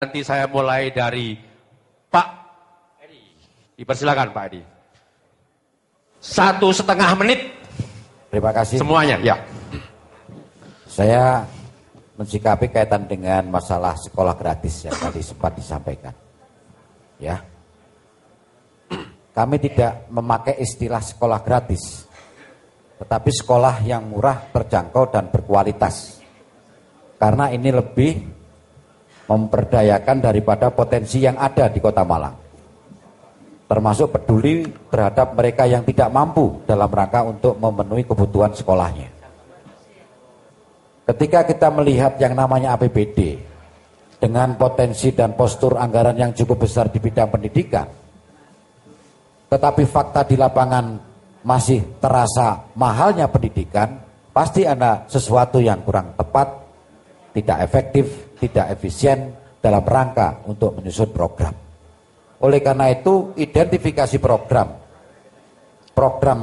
Nanti saya mulai dari Pak Edi. Dipersilakan Pak Edi. 1,5 menit. Terima kasih. Semuanya, ya. Saya mensikapi kaitan dengan masalah sekolah gratis yang tadi sempat disampaikan. Ya. Kami tidak memakai istilah sekolah gratis, tetapi sekolah yang murah, terjangkau, dan berkualitas. Karena ini lebih memperdayakan daripada potensi yang ada di Kota Malang. Termasuk peduli terhadap mereka yang tidak mampu dalam rangka untuk memenuhi kebutuhan sekolahnya. Ketika kita melihat yang namanya APBD dengan potensi dan postur anggaran yang cukup besar di bidang pendidikan, tetapi fakta di lapangan masih terasa mahalnya pendidikan, pasti ada sesuatu yang kurang tepat, tidak efektif, tidak efisien dalam rangka untuk menyusun program. Oleh karena itu, identifikasi program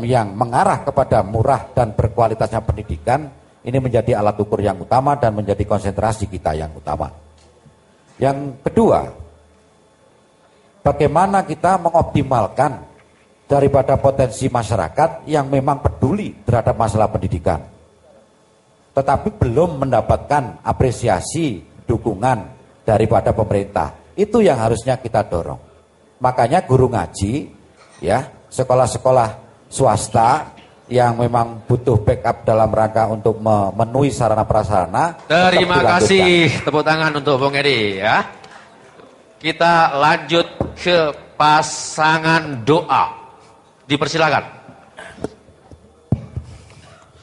yang mengarah kepada murah dan berkualitasnya pendidikan, ini menjadi alat ukur yang utama dan menjadi konsentrasi kita yang utama. Yang kedua, bagaimana kita mengoptimalkan daripada potensi masyarakat yang memang peduli terhadap masalah pendidikan, tetapi belum mendapatkan apresiasi, dukungan daripada pemerintah. Itu yang harusnya kita dorong. Makanya guru ngaji, ya, sekolah-sekolah swasta yang memang butuh backup dalam rangka untuk memenuhi sarana prasarana. Terima kasih, tepuk tangan untuk Bung Edi, ya. Kita lanjut ke pasangan doa. Dipersilakan.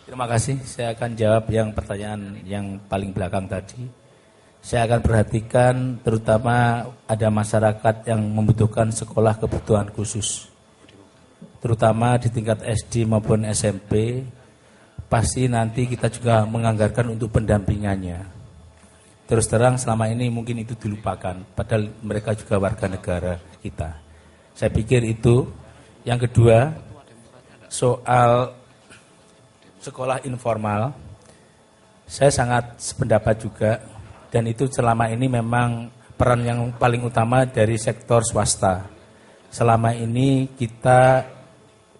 Terima kasih. Saya akan jawab yang pertanyaan yang paling belakang tadi. Saya akan perhatikan terutama ada masyarakat yang membutuhkan sekolah kebutuhan khusus. Terutama di tingkat SD maupun SMP, pasti nanti kita juga menganggarkan untuk pendampingannya. Terus terang selama ini mungkin itu dilupakan, padahal mereka juga warga negara kita. Saya pikir itu. Yang kedua, soal sekolah informal, saya sangat sependapat juga, dan itu selama ini memang peran yang paling utama dari sektor swasta. Selama ini kita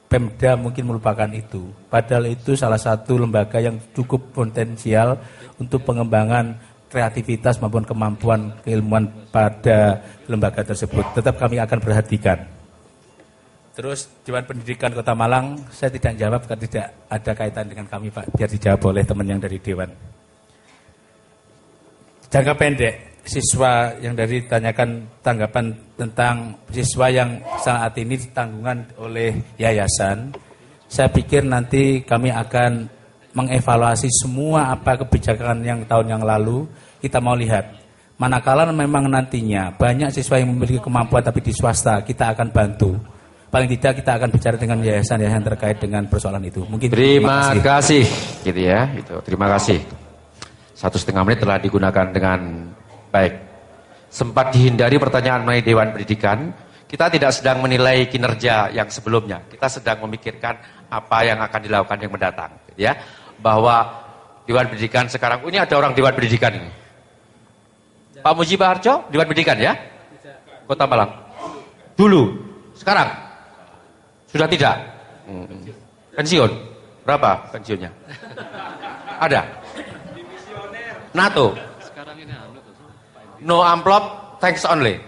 Pemda mungkin melupakan itu, padahal itu salah satu lembaga yang cukup potensial untuk pengembangan kreativitas maupun kemampuan keilmuan pada lembaga tersebut. Tetap kami akan perhatikan. Terus Dewan Pendidikan Kota Malang, saya tidak jawab karena tidak ada kaitan dengan kami Pak, biar dijawab oleh teman yang dari Dewan. Jangka pendek, siswa yang dari tanyakan tanggapan tentang siswa yang saat ini ditanggungan oleh yayasan, saya pikir nanti kami akan mengevaluasi semua apa kebijakan yang tahun yang lalu, kita mau lihat. Manakala memang nantinya banyak siswa yang memiliki kemampuan tapi di swasta, kita akan bantu. Paling tidak kita akan bicara dengan yayasan-yayasan terkait dengan persoalan itu. Mungkin terima kasih, gitu ya. Itu. Terima kasih. 1,5 menit telah digunakan dengan baik. Sempat dihindari pertanyaan mengenai Dewan Pendidikan. Kita tidak sedang menilai kinerja yang sebelumnya. Kita sedang memikirkan apa yang akan dilakukan yang mendatang. Gitu ya. Bahwa Dewan Pendidikan sekarang, ini ada orang Dewan Pendidikan ini. Pak Mujibah Harjo, Dewan Pendidikan ya? Kota Malang. Dulu. Sekarang? Sudah tidak? Pensiun? Berapa pensiunnya? Ada? NATO? No amplop, thanks only.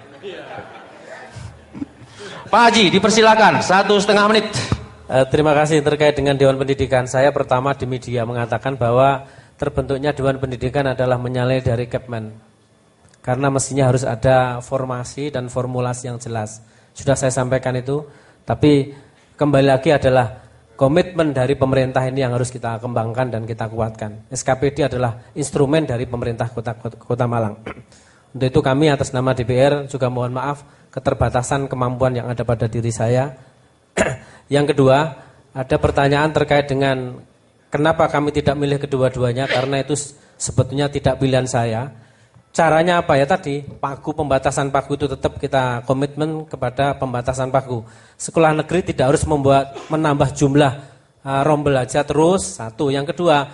Pak Haji, dipersilakan 1,5 menit. Terima kasih. Terkait dengan Dewan Pendidikan, saya pertama di media mengatakan bahwa terbentuknya Dewan Pendidikan adalah menyalai dari Kepmen. Karena mestinya harus ada formasi dan formulasi yang jelas. Sudah saya sampaikan itu, tapi kembali lagi adalah komitmen dari pemerintah ini yang harus kita kembangkan dan kita kuatkan. SKPD adalah instrumen dari pemerintah Kota Malang. Untuk itu kami atas nama DPR juga mohon maaf keterbatasan kemampuan yang ada pada diri saya. Yang kedua, ada pertanyaan terkait dengan kenapa kami tidak milih kedua-duanya, karena itu sebetulnya tidak pilihan saya. Caranya apa ya tadi, pagu, pembatasan pagu itu tetap kita komitmen kepada pembatasan pagu. Sekolah negeri tidak harus menambah jumlah rombel aja terus, satu. Yang kedua,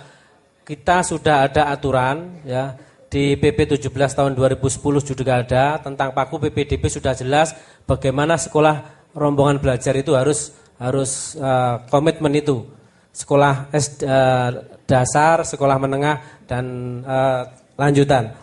kita sudah ada aturan ya Di PP 17 tahun 2010 juga ada, tentang Paku PPDB sudah jelas bagaimana sekolah rombongan belajar itu harus komitmen itu. Sekolah dasar, sekolah menengah, dan lanjutan.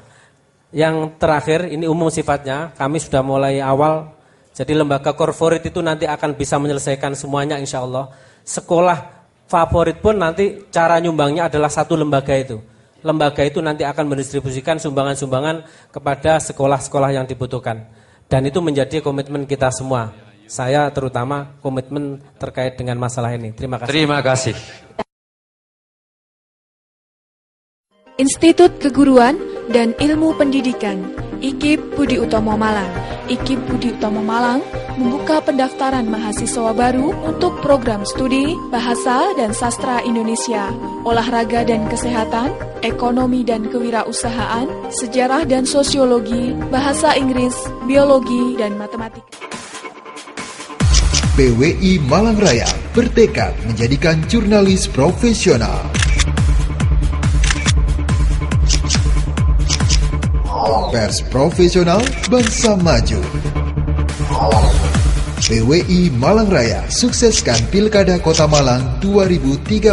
Yang terakhir, ini umum sifatnya, kami sudah mulai awal, jadi lembaga korporat itu nanti akan bisa menyelesaikan semuanya insya Allah. Sekolah favorit pun nanti cara nyumbangnya adalah satu lembaga itu. Lembaga itu nanti akan mendistribusikan sumbangan-sumbangan kepada sekolah-sekolah yang dibutuhkan. Dan itu menjadi komitmen kita semua. Saya terutama komitmen terkait dengan masalah ini. Terima kasih. Terima kasih. Institut Keguruan dan Ilmu Pendidikan IKIP Budi Utomo Malang. IKIP Budi Utomo Malang membuka pendaftaran mahasiswa baru untuk program studi Bahasa dan Sastra Indonesia, Olahraga dan Kesehatan, Ekonomi dan Kewirausahaan, Sejarah dan Sosiologi, Bahasa Inggris, Biologi, dan Matematika. PWI Malang Raya bertekad menjadikan jurnalis profesional. Pers profesional, bangsa maju. PWI Malang Raya sukseskan Pilkada Kota Malang 2013.